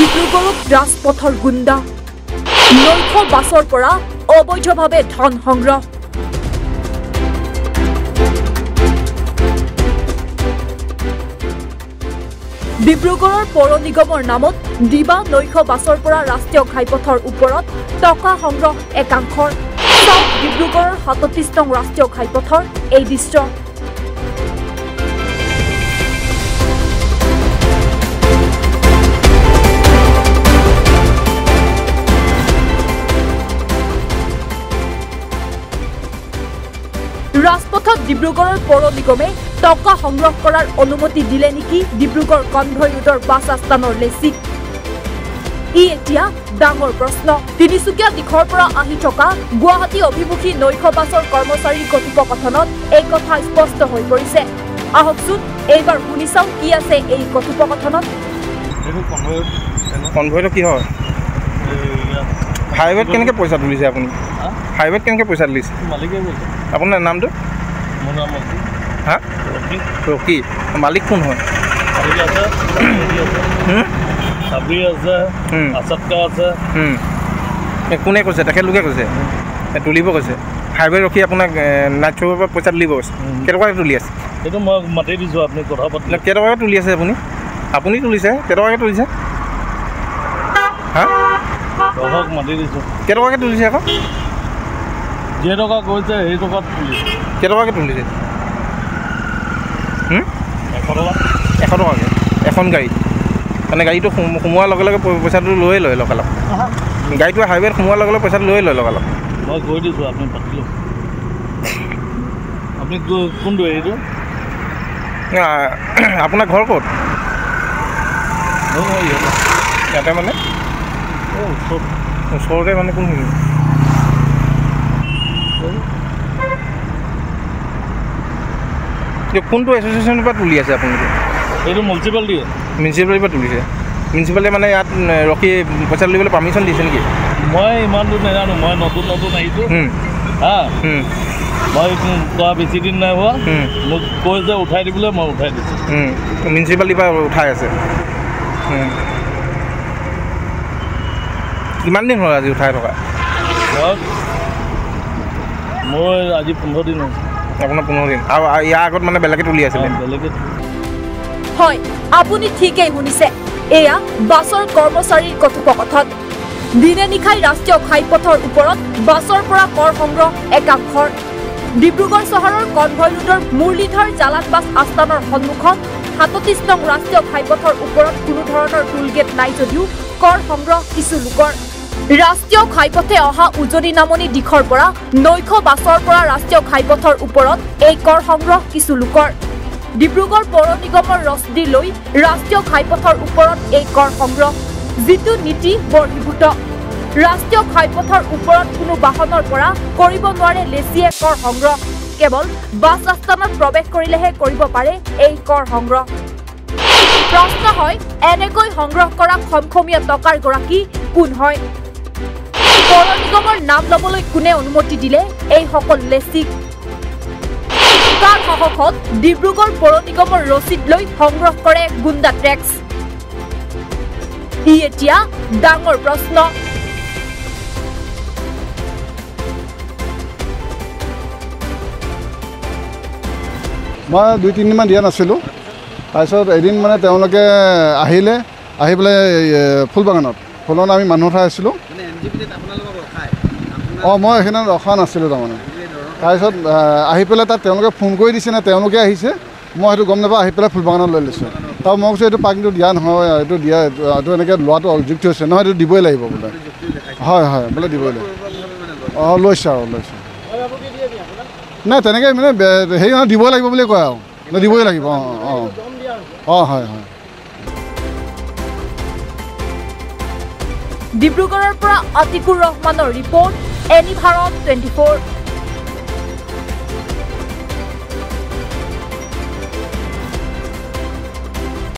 ডিব্ৰুগড়ত ৰাজপথৰ গুণ্ডা নৈশ বাছৰ পৰা অবৈধভাৱে ধন সংগ্ৰহ ডিব্ৰুগড়ৰ পৌৰ নিগমৰ নামত দিবা নৈশ বাছৰ পৰা ৰাষ্ট্ৰীয় ঘাইপথৰ ওপৰত টকা সংগ্ৰহ একাংশৰ ডিব্ৰুগড়ৰ ৩৭ নং ৰাষ্ট্ৰীয় ঘাইপথৰ এই দৃশ্য ৰাজপথত ডিব্ৰুগড়ৰ পৌৰ নিগমে টকা সংগ্ৰহ কৰাৰ অনুমতি দিলে নেকি ডিব্ৰুগড় কনভয় ৰোডৰ বাছ আস্থানৰ লেচিক ই এতিয়া ডাঙৰ প্ৰশ্ন তিনিচুকীয়া দিশৰ পৰা আহি থকা গুৱাহাটী অভিমুখী নৈশ বাছৰ কৰ্মচাৰীৰ কথোপকথনত এই কথা স্পষ্ট হৈ পৰিছে আহকচোন এইবাৰ শুনি চাওঁ কি আছে এই কথোপকথনত কনভয়টো কি হয় হাইৱেত কেনেকৈ পইচা তুলিছে আপুনি হাইৱেত কেনেকৈ পইচা তুলিছে মালিকে কৈছে আপোনাৰ নামটো মোৰ নাম হা ৰকি মালিক কোন হয় চাবৰি আছে আচাদকা আছে কোনে কৈছে তেখেতলোকে কৈছে তুলিব কৈছে হাইৱে ৰখি আপোনাক নাইট শ্ব'ৰ পৰা পইচা তুলিব কৈছে কেইটকাকৈ তুলি আছে সেইটো মই মাতি দিছোঁ আপুনি কথা পাতিলে কেইটকাকৈ তুলি আছে আপুনি তুলিছে কেইটকাকৈ তুলিছে হা গ্ৰাহক মাতি দিছোঁ কেইটকাকৈ তুলিছে আকৌ যে টকা কৈছে সেই টকাত তুলিছে কেইটকাকৈ তুলিছে 100 টকা 100 টকাকৈ এখন গাড়ীত মানে গাড়ীটো সোমোৱাৰ লগে লগে পইচাটো লৈয়ে লয় লগালগ গাড়ীটো হাইৱেত সোমোৱাৰ লগে লগে পইচাটো লৈয়ে লয় লগালগ মই কৈ দিছোঁ আপুনি পাতি লওক আপুনি কোনটো এইটো আপোনাৰ ঘৰ ক'ত ইয়াতে মানে ওচৰতে মানে কোনখিনি কোনটো এছ'চিয়েশ্যনৰ পৰা তুলি আছে আপোনালোকে এইটো মিউনিচিপালিটিয়ে পৰা তুলিছে মিউনিচিপালিটিয়ে মানে ইয়াত ৰখি পইচা তুলিবলৈ পাৰ্মিশ্যন দিছে নেকি মই ইমান দূৰ নাজানো মই নতুন আহিছোঁ হা মই কোৱা বেছি দিন নাই হোৱা মোক কৈ যে উঠাই দিবলৈ মই উঠাই দিছোঁ মিউনিচিপালিটিৰ পৰা উঠাই আছে কিমান দিন হ'ল আজি উঠাই থকা মোৰ আজি 15 দিন হৈছে আপোনাৰ 15 দিন আৰু ইয়াৰ আগত মানে বেলেগে তুলি আছিলে বেলেগে হয় আপুনি ঠিকেই শুনিছে এয়া বাছৰ কৰ্মচাৰীৰ কথোপকথন দিনে নিশাই ৰাষ্ট্ৰীয় ঘাইপথৰ ওপৰত বাছৰ পৰা কৰ সংগ্ৰহ একাংশৰ ডিব্ৰুগড় চহৰৰ কনভয় ৰোডৰ মুৰলীধৰ জালান বাছ আস্থানৰ সন্মুখত ৩৭ নং ৰাষ্ট্ৰীয় ঘাইপথৰ ওপৰত কোনো ধৰণৰ টুল গেট নাই যদিও কৰ সংগ্ৰহ কিছু লোকৰ ৰাষ্ট্ৰীয় ঘাইপথে অহা উজনি নামনি দিশৰ পৰা নৈশ বাছৰ পৰা ৰাষ্ট্ৰীয় ঘাইপথৰ ওপৰত এই কৰ সংগ্ৰহ কিছু লোকৰ ডিব্ৰুগড় পৌৰ নিগমৰ ৰচিদি লৈ ৰাষ্ট্ৰীয় ঘাইপথৰ ওপৰত এই কৰ সংগ্ৰহ যিটো নীতি বৰ্হিভূত ৰাষ্ট্ৰীয় ঘাইপথৰ ওপৰত কোনো বাহনৰ পৰা কৰিব নোৱাৰে লেচিয়ে কৰ সংগ্ৰহ কেৱল বাছ আস্থানত প্ৰৱেশ কৰিলেহে কৰিব পাৰে এই কৰ সংগ্ৰহ প্ৰশ্ন হয় এনেকৈ সংগ্ৰহ কৰা খমখমীয়া টকাৰ গৰাকী কোন হয় পৌৰ নিগমৰ নাম ল'বলৈ কোনে অনুমতি দিলে এই সকল লেচিক কাৰ সাহসত ডিব্ৰুগড় পৌৰ নিগমৰ ৰচিদ লৈ সংগ্ৰহ কৰে গুণ্ডা টেক্স ই এতিয়া ডাঙৰ প্ৰশ্ন মই 2-3 দিনমান দিয়া নাছিলোঁ তাৰপিছত এদিন মানে তেওঁলোকে আহিলে আহি পেলাই ফুলবাগানত আমি মানুহ উঠাই আছিলোঁ মই সেইদিনা ৰখা নাছিলোঁ তাৰমানে তাৰপিছত আহি পেলাই তাত তেওঁলোকে ফোন কৰি দিছে নে তেওঁলোকে আহিছে মই সেইটো গম নাপাওঁ আহি পেলাই ফুলবাগানত লৈ লৈছোঁ তাৰ মই কৈছোঁ এইটো পাৰ্কিংটো দিয়া নহয় এইটো দিয়া এইটো এনেকৈ লোৱাটো অযুক্তি হৈছে নহয় এইটো দিবই লাগিব বোলে হয় বোলে দিবই লাগিব লৈছোঁ নাই তেনেকৈ মানে হেৰি নহয় দিবই লাগিব বুলি কয় আৰু দিবই লাগিব হয় ডিব্ৰুগড়ৰ পৰা আতিকুৰ ৰহমানৰ ৰিপৰ্ট এনি ভাৰত 24